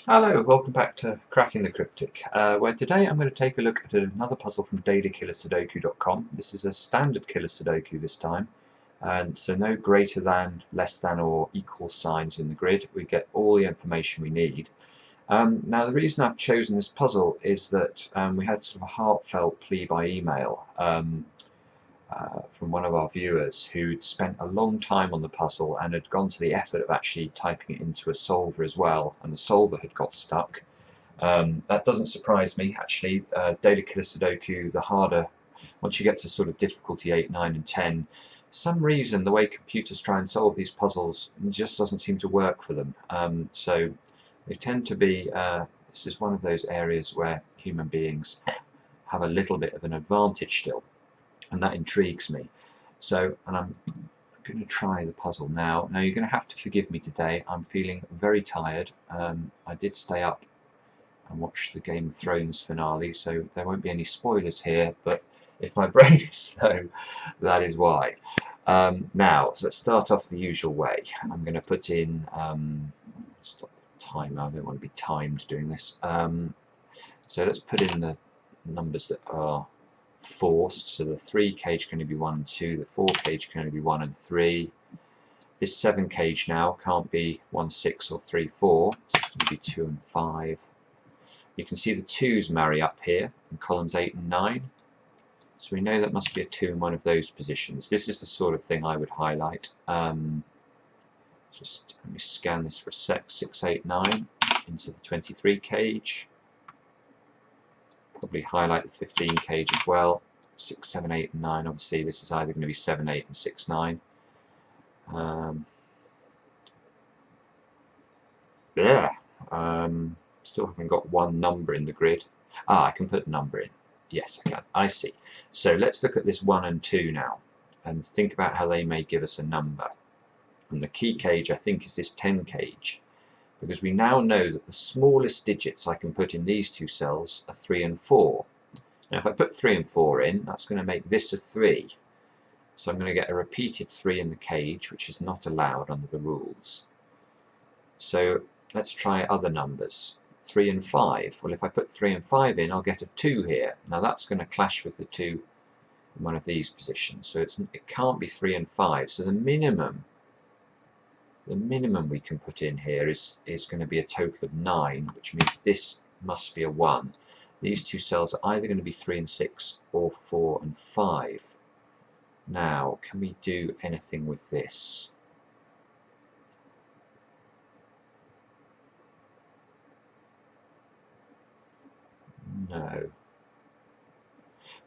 Hello, welcome back to Cracking the Cryptic, where today I'm going to take a look at another puzzle from dailykillersudoku.com. This is a standard killer Sudoku this time, and so no greater than, less than or equal signs in the grid. We get all the information we need. Now the reason I've chosen this puzzle is that we had sort of a heartfelt plea by email from one of our viewers who'd spent a long time on the puzzle and had gone to the effort of actually typing it into a solver as well, and the solver had got stuck. That doesn't surprise me, actually. Daily Killer Sudoku, the harder, once you get to sort of difficulty 8, 9 and 10, for some reason the way computers try and solve these puzzles just doesn't seem to work for them. So they tend to be, this is one of those areas where human beings have a little bit of an advantage still, and that intrigues me. So, and I'm going to try the puzzle now. Now you're going to have to forgive me today. I'm feeling very tired. I did stay up and watch the Game of Thrones finale, so there won't be any spoilers here, but if my brain is slow, that is why. Now, so let's start off the usual way. I'm going to put in, stop the timer, I don't want to be timed doing this. So let's put in the numbers that are forced, so the 3 cage can only be 1 and 2, the 4 cage can only be 1 and 3. This 7 cage now can't be 1, 6 or 3, 4, so it's going to be 2 and 5. You can see the 2's marry up here in columns 8 and 9. So we know that must be a 2 in one of those positions. This is the sort of thing I would highlight. Just let me scan this for a sec. 6, 8, 9 into the 23 cage. Probably highlight the 15 cage as well. 6, 7, 8 and 9. Obviously this is either going to be 7, 8 and 6, 9. Yeah. Still haven't got one number in the grid. I can put a number in. Yes, I can. I see. So let's look at this 1 and 2 now and think about how they may give us a number. And the key cage, I think, is this 10 cage, because we now know that the smallest digits I can put in these two cells are 3 and 4. Now if I put 3 and 4 in, that's going to make this a 3. So I'm going to get a repeated 3 in the cage, which is not allowed under the rules. So let's try other numbers. 3 and 5. Well, if I put 3 and 5 in, I'll get a 2 here. Now that's going to clash with the 2 in one of these positions. So it can't be 3 and 5. So the minimum we can put in here is going to be a total of 9, which means this must be a 1. These two cells are either going to be 3 and 6 or 4 and 5. Now, can we do anything with this? No.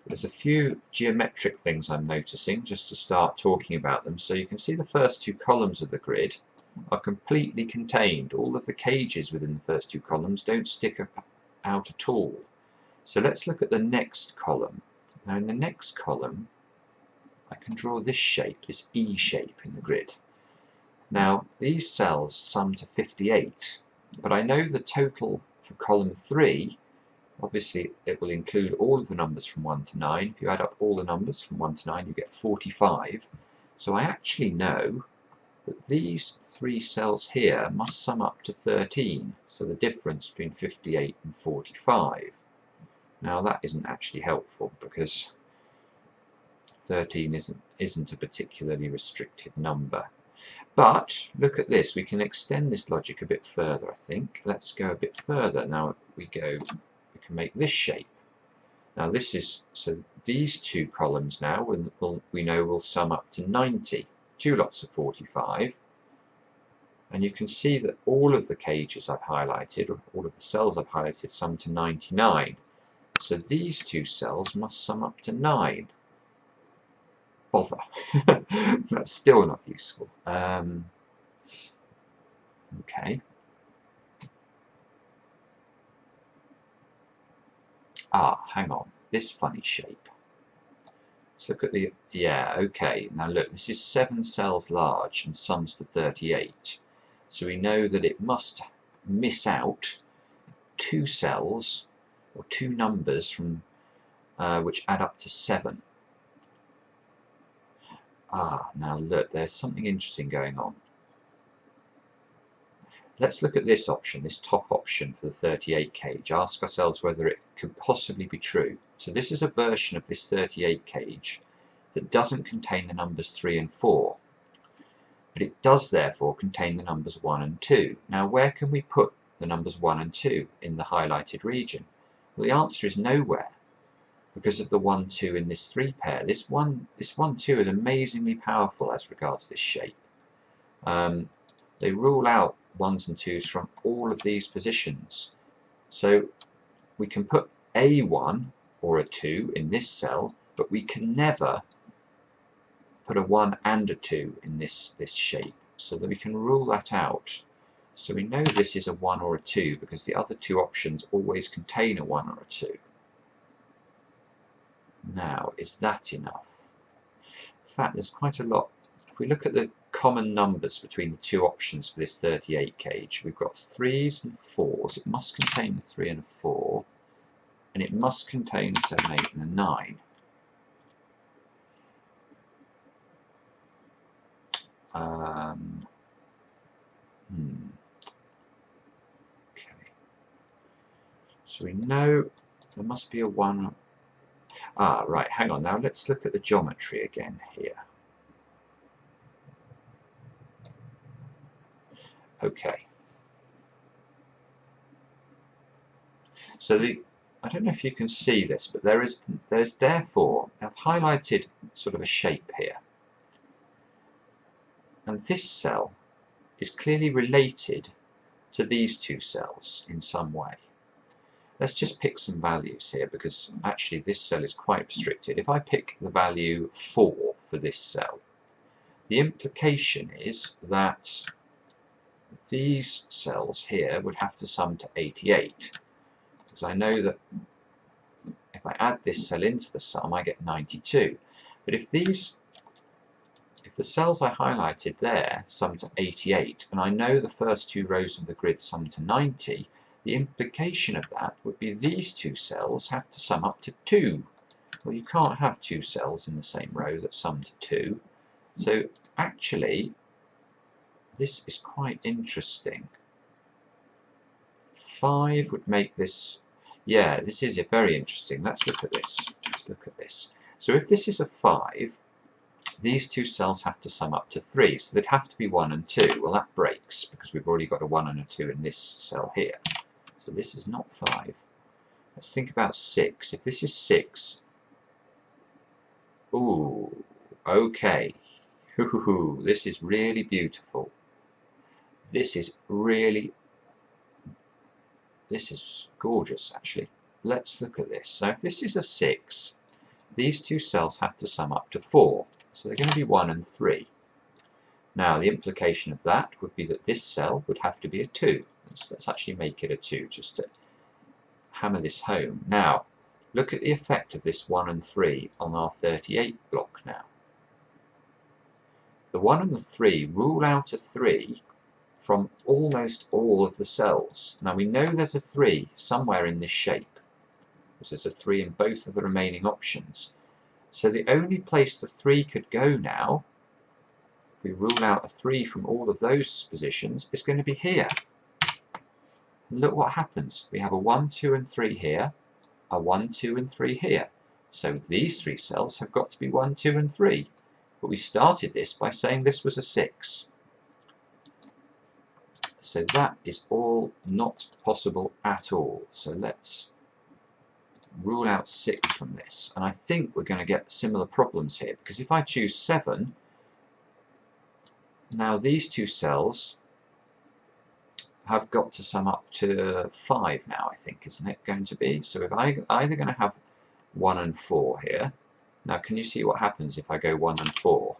There's a few geometric things I'm noticing just to start talking about them. So you can see the first 2 columns of the grid are completely contained. All of the cages within the first 2 columns don't stick out at all. So let's look at the next column. Now in the next column I can draw this shape, this E shape in the grid. Now these cells sum to 58, but I know the total for column 3. Obviously it will include all of the numbers from 1 to 9. If you add up all the numbers from 1 to 9 you get 45. So I actually know that these 3 cells here must sum up to 13. So the difference between 58 and 45. Now that isn't actually helpful because 13 isn't a particularly restricted number. But look at this, we can extend this logic a bit further, I think. Let's go a bit further. Now we can make this shape. Now this is, so these 2 columns now we know will sum up to 90. 2 lots of 45. And you can see that all of the cages I've highlighted, or all of the cells I've highlighted, sum to 99. So these 2 cells must sum up to 9. Bother. That's still not useful. Okay. Hang on. This funny shape. Let's look at the... Yeah, okay. Now look, this is 7 cells large and sums to 38. So we know that it must miss out 2 cells, or 2 numbers from which add up to 7. Now look, there's something interesting going on. let's look at this option, this top option for the 38 cage. Ask ourselves whether it could possibly be true. So this is a version of this 38 cage that doesn't contain the numbers 3 and 4, but it does therefore contain the numbers 1 and 2. Now where can we put the numbers 1 and 2 in the highlighted region? Well, the answer is nowhere, because of the 1, 2 in this 3 pair. This 1, 2 is amazingly powerful as regards this shape. They rule out 1s and 2s from all of these positions. So we can put a 1 or a 2 in this cell, but we can never put a 1 and a 2 in this shape, so that we can rule that out. So we know this is a 1 or a 2 because the other two options always contain a 1 or a 2. Now, is that enough? In fact, there's quite a lot. If we look at the common numbers between the two options for this 38 cage, we've got 3s and 4s. It must contain a 3 and a 4, and it must contain a 7, 8 and a 9. Okay. So we know there must be a 1. Right, hang on. Now let's look at the geometry again here. Okay. So I don't know if you can see this, but there's therefore, I've highlighted sort of a shape here. And this cell is clearly related to these two cells in some way. Let's just pick some values here, because actually this cell is quite restricted. If I pick the value 4 for this cell, the implication is that these cells here would have to sum to 88, because I know that if I add this cell into the sum, I get 92. But if the cells I highlighted there sum to 88, and I know the first two rows of the grid sum to 90, the implication of that would be these two cells have to sum up to 2. Well, you can't have two cells in the same row that sum to 2. So actually, this is quite interesting. 5 would make this, yeah, this is very interesting. Let's look at this. Let's look at this. So if this is a 5, these two cells have to sum up to 3, so they'd have to be 1 and 2. Well, that breaks, because we've already got a 1 and a 2 in this cell here. So this is not 5. Let's think about 6. If this is 6, ooh, okay. Ooh, this is really beautiful. This is gorgeous, actually. Let's look at this. So if this is a 6, these two cells have to sum up to 4. So they're going to be 1 and 3. Now, the implication of that would be that this cell would have to be a 2. Let's actually make it a 2, just to hammer this home. Now, look at the effect of this 1 and 3 on our 38 block now. The 1 and the 3 rule out a 3 from almost all of the cells. Now, we know there's a 3 somewhere in this shape, because there's a 3 in both of the remaining options. So the only place the 3 could go now, if we rule out a 3 from all of those positions, is going to be here. And look what happens. We have a 1, 2 and 3 here, a 1, 2 and 3 here. So these 3 cells have got to be 1, 2 and 3. But we started this by saying this was a 6. So that is all not possible at all. So let's rule out 6 from this. And I think we're going to get similar problems here, because if I choose 7, now these two cells have got to sum up to 5 now, I think, isn't it going to be? So if I'm either going to have 1 and 4 here. Now, can you see what happens if I go 1 and 4?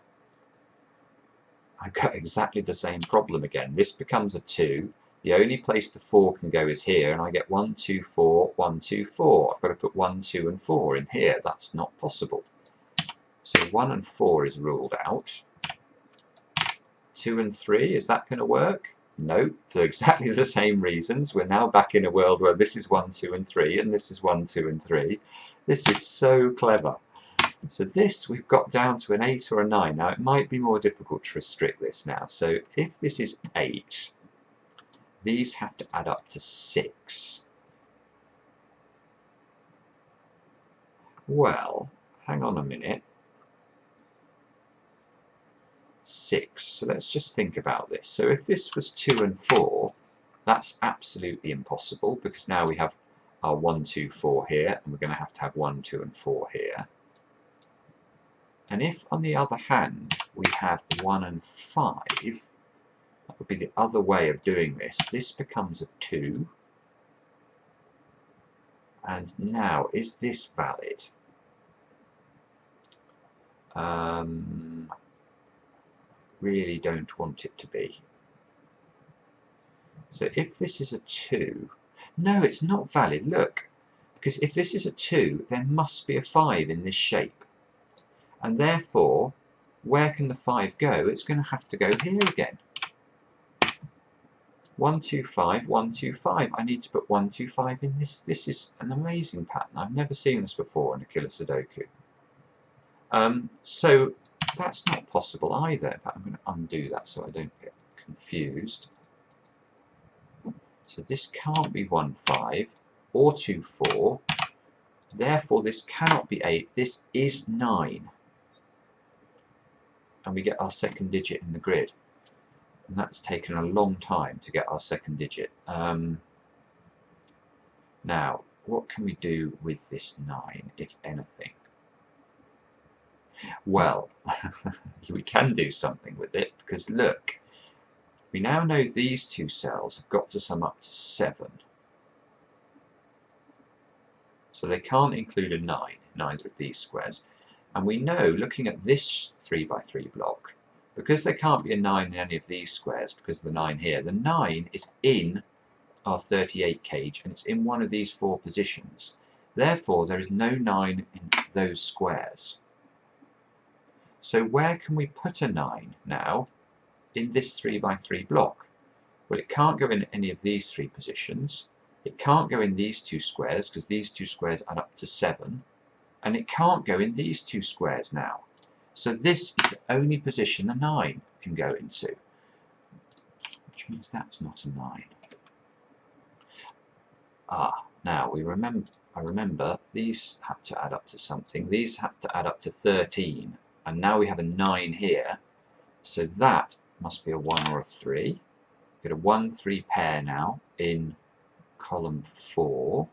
I've got exactly the same problem again. This becomes a 2. The only place the 4 can go is here, and I get 1, 2, 4, 1, 2, 4. I've got to put 1, 2, and 4 in here. That's not possible. So 1 and 4 is ruled out. 2 and 3, is that going to work? No, for exactly the same reasons. We're now back in a world where this is 1, 2, and 3, and this is 1, 2, and 3. This is so clever. So this we've got down to an 8 or a 9. Now it might be more difficult to restrict this now. So if this is 8, these have to add up to 6. Well, hang on a minute. 6. So let's just think about this. So if this was 2 and 4, that's absolutely impossible, because now we have our 1, 2, 4 here, and we're going to have 1, 2, and 4 here. And if, on the other hand, we had 1 and 5, that would be the other way of doing this. This becomes a 2. And now, is this valid? Really don't want it to be. So if this is a 2, no, it's not valid, look, because if this is a 2, there must be a 5 in this shape. And therefore, where can the 5 go? It's going to have to go here again. 1, 2, 5, 1, 2, 5. I need to put 1, 2, 5 in this. This is an amazing pattern. I've never seen this before in a killer Sudoku. So that's not possible either. In fact, I'm going to undo that so I don't get confused. So this can't be 1, 5 or 2, 4. Therefore, this cannot be 8. This is 9. And we get our second digit in the grid. And that's taken a long time to get our second digit. Now, what can we do with this 9, if anything? Well, we can do something with it, because look, we now know these two cells have got to sum up to 7. So they can't include a 9 in either of these squares. And we know, looking at this 3 by 3 block, because there can't be a 9 in any of these squares because of the 9 here, the 9 is in our 38 cage and it's in one of these 4 positions. Therefore, there is no 9 in those squares. So where can we put a 9 now in this 3 by 3 block? Well, it can't go in any of these 3 positions. It can't go in these 2 squares because these 2 squares add up to 7. And it can't go in these 2 squares now. So this is the only position a 9 can go into, which means that's not a 9. Now I remember these have to add up to something. These have to add up to 13, and now we have a 9 here. So that must be a 1 or a 3. Get a 1-3 pair now in column 4.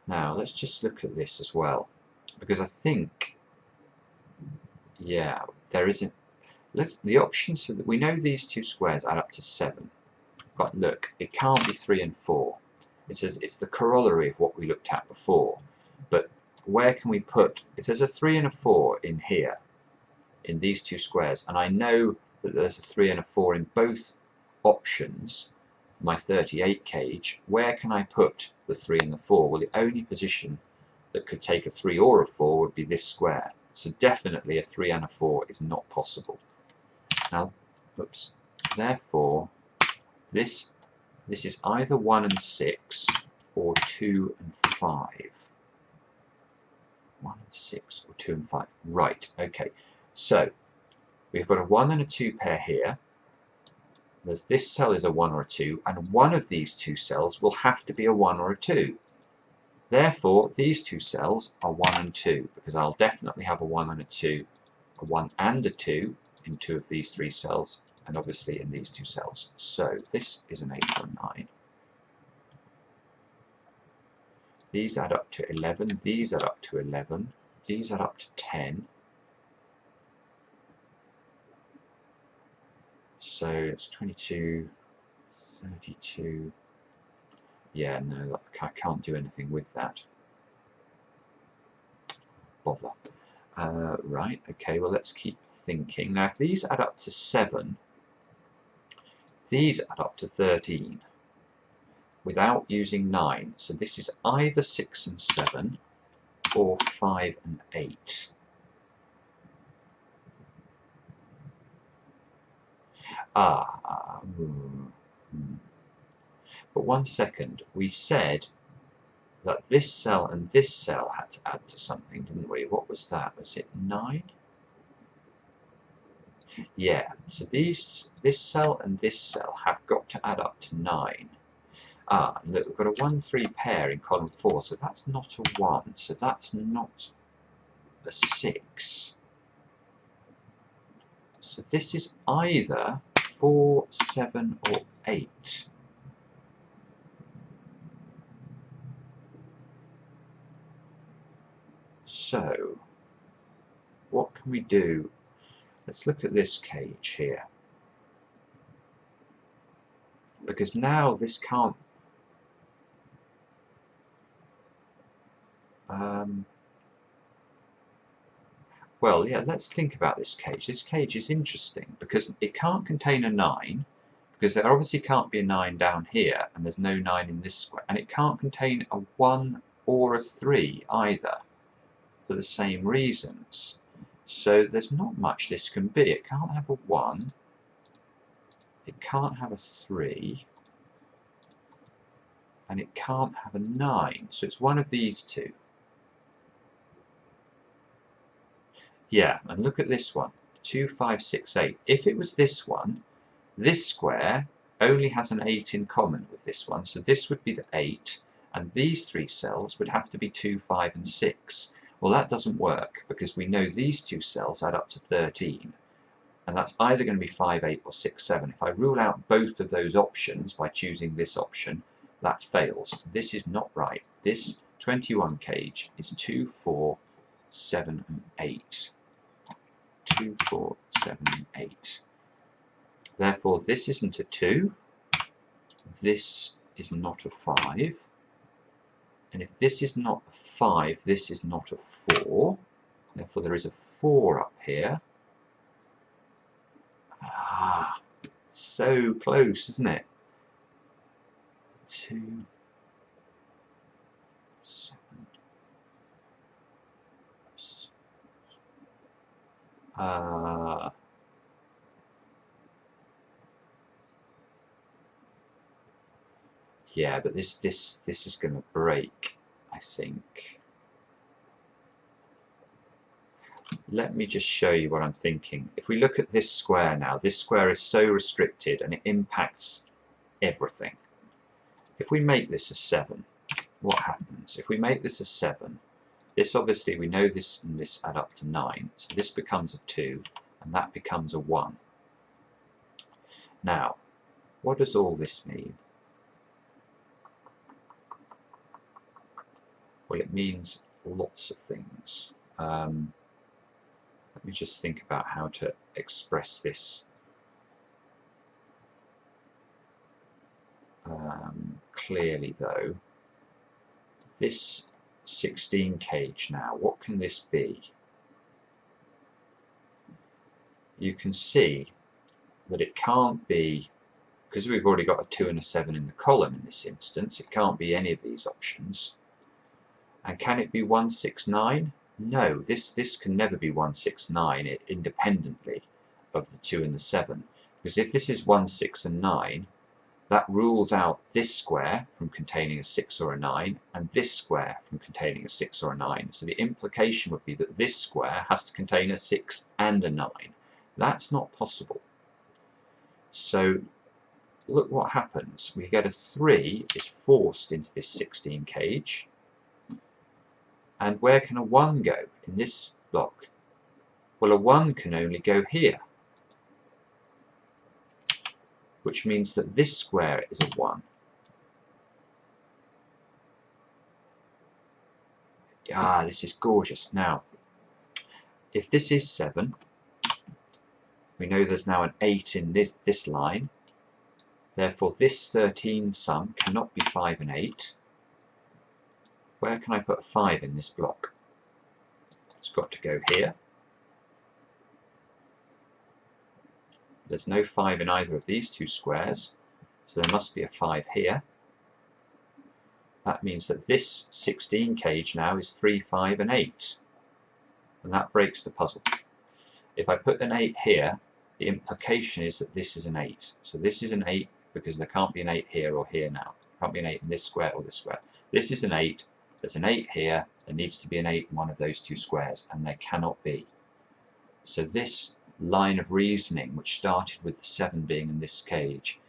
Now let's just look at this as well, because I think, yeah, there isn't. Look, the options for we know these 2 squares add up to 7, but look, it can't be 3 and 4. It says it's the corollary of what we looked at before. But where can we put? If there's a 3 and a 4 in here, in these 2 squares, and I know that there's a 3 and a 4 in both options, my 38 cage, where can I put the 3 and the 4? Well, the only position that could take a 3 or a 4 would be this square. So definitely a 3 and a 4 is not possible. Now, oops. Therefore, this is either 1 and 6 or 2 and 5. 1 and 6 or 2 and 5. Right, okay. So we've got a 1 and a 2 pair here. This cell is a 1 or a 2, and one of these 2 cells will have to be a 1 or a 2. Therefore, these 2 cells are 1 and 2, because I'll definitely have a 1 and a 2, a 1 and a 2 in 2 of these 3 cells, and obviously in these 2 cells. So this is an 8 or a 9. These add up to 11, these add up to 11, these add up to 10. So it's 22, 32. Yeah, no, I can't do anything with that. Bother. Right, okay, well let's keep thinking. Now if these add up to 7, these add up to 13 without using 9. So this is either 6 and 7 or 5 and 8. But one second, we said that this cell and this cell had to add to something, didn't we? What was that? Was it 9? Yeah, so this cell and this cell have got to add up to 9. Ah, and look, we've got a 1-3 pair in column 4, so that's not a 1, so that's not a 6. So this is either 4, 7 or 8. So, what can we do? Let's look at this cage here. Because now this can't... well, yeah, let's think about this cage. This cage is interesting because it can't contain a 9, because there obviously can't be a 9 down here, and there's no 9 in this square. And it can't contain a 1 or a 3 either, for the same reasons. So there's not much this can be. It can't have a 1, it can't have a 3, and it can't have a 9. So it's one of these two. Yeah, and look at this one, 2, 5, 6, 8. If it was this one, this square only has an 8 in common with this one, so this would be the 8, and these three cells would have to be 2, 5, and 6. Well, that doesn't work, because we know these two cells add up to 13, and that's either going to be 5, 8, or 6, 7. If I rule out both of those options by choosing this option, that fails. This is not right. This 21 cage is 2, 4, 7, and 8. 2, 4, 7, and 8. Therefore, this isn't a 2, this is not a 5, and if this is not a 5, this is not a 4. Therefore, there is a 4 up here. Ah, so close, isn't it? 2, 7, 6. Yeah, but this is going to break, I think. Let me just show you what I'm thinking. If we look at this square now, this square is so restricted and it impacts everything. If we make this a 7, what happens? If we make this a 7, this obviously, we know this and this add up to 9, so this becomes a 2 and that becomes a 1. Now, what does all this mean? Well, it means lots of things. Let me just think about how to express this clearly, though. This 16 cage now, what can this be? You can see that it can't be, because we've already got a 2 and a 7 in the column in this instance, it can't be any of these options. And can it be 1, 6, 9? No, this can never be 1, 6, 9 independently of the 2 and the 7. Because if this is 1, 6, and 9, that rules out this square from containing a 6 or a 9, and this square from containing a 6 or a 9. So the implication would be that this square has to contain a 6 and a 9. That's not possible. So look what happens. We get a 3 is forced into this 16 cage. And where can a 1 go in this block? Well, a 1 can only go here, which means that this square is a 1. Ah, this is gorgeous. Now, if this is 7, we know there's now an 8 in this line. Therefore, this 13 sum cannot be 5 and 8. Where can I put a 5 in this block? It's got to go here. There's no 5 in either of these two squares, so there must be a 5 here. That means that this 16 cage now is 3, 5, and 8. And that breaks the puzzle. If I put an 8 here, the implication is that this is an 8. So this is an 8 because there can't be an 8 here or here now. There can't be an 8 in this square or this square. This is an 8, there's an 8 here, there needs to be an 8 in one of those two squares, and there cannot be. So this line of reasoning, which started with the 7 being in this cage,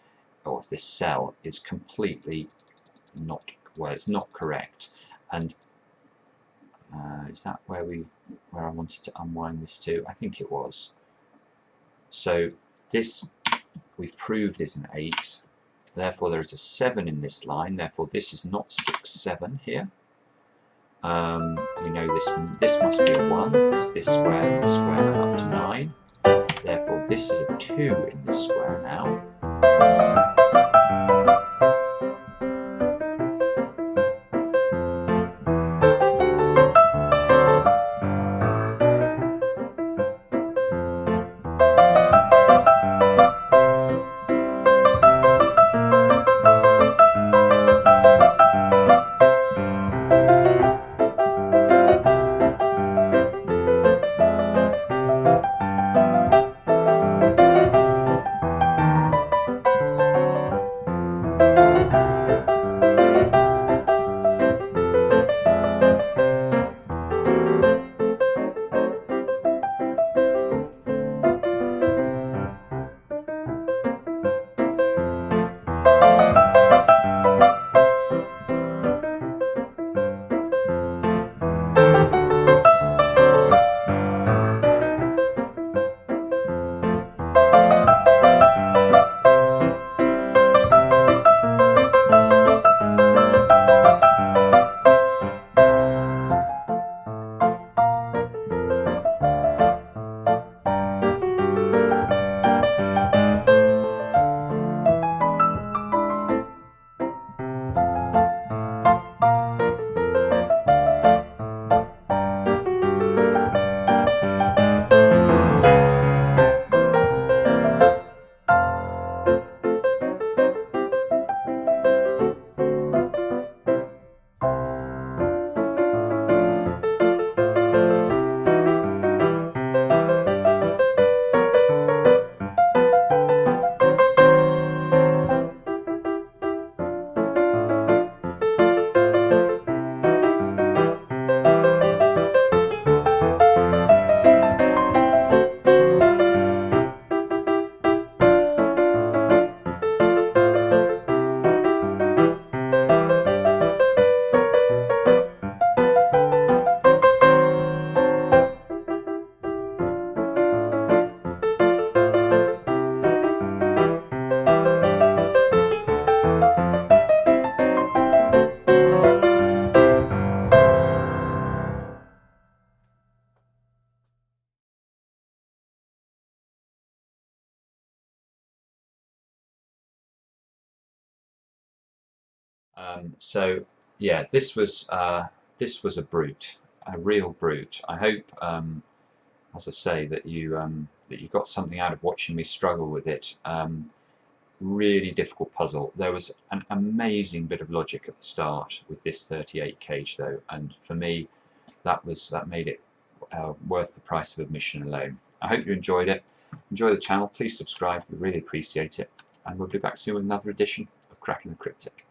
or this cell, is completely not, well, it's not correct. And is that where I wanted to unwind this to? I think it was. So this we've proved is an 8. Therefore there is a 7 in this line. Therefore this is not 6, 7 here. We know this must be a 1 because this square and this square add up to 9. Therefore this is a 2 in this square now. So yeah, this was a brute, a real brute. I hope, as I say, that you got something out of watching me struggle with it. Really difficult puzzle. There was an amazing bit of logic at the start with this 38 cage though, and for me that made it worth the price of admission alone. I hope you enjoyed it. Enjoy the channel, please subscribe, we really appreciate it, and we'll be back soon with another edition of Cracking the Cryptic.